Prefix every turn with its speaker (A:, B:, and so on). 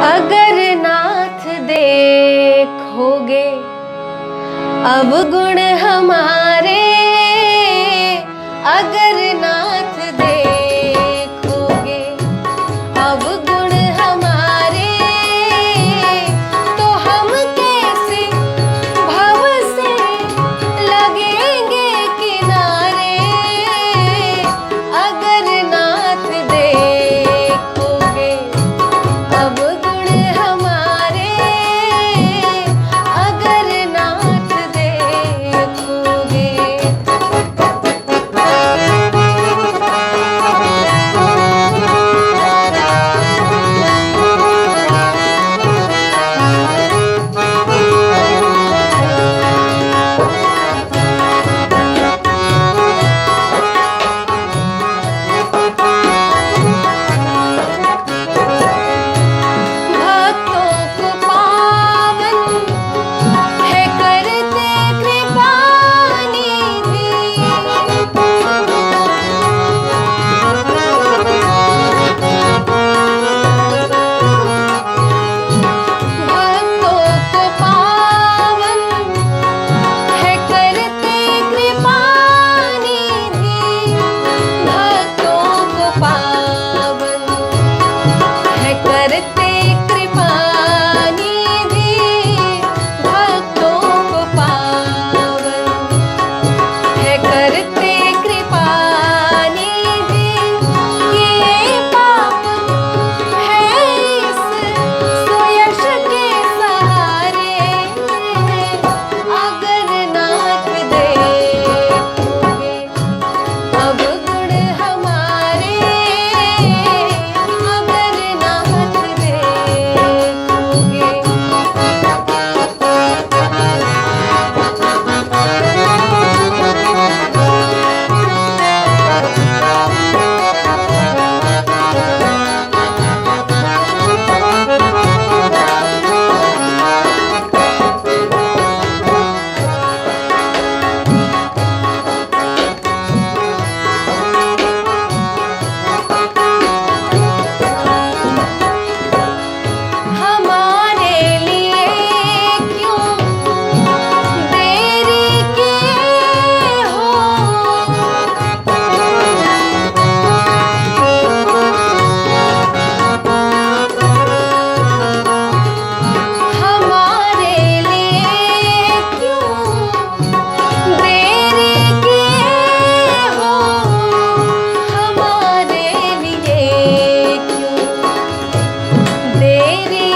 A: अगर नाथ देखोगे अवगुण हमारे, अगर नाथ देखोगे अवगुण हमारे, तो हम कैसे भव से लगेंगे किनारे। अगर नाथ देखोगे अवगुण हमारे, अगर नाथ देखोगे। भक्तों को पावन है करते कृपा निधि। भक्तों को पावन है करते कृपा निधि। भक्तों को पावन है करते कृपा निधि। भक्तों को पावन है करते कृपा निधि। ये पाप है इस सुयश के सहारे। अगर नाथ देखोगे अवगुण हमारे, अगर नाथ देखोगे। हमारे लिए क्यों देरी किए हो। हमारे लिए क्यों देरी किए हो। हमारे लिए क्यों देरी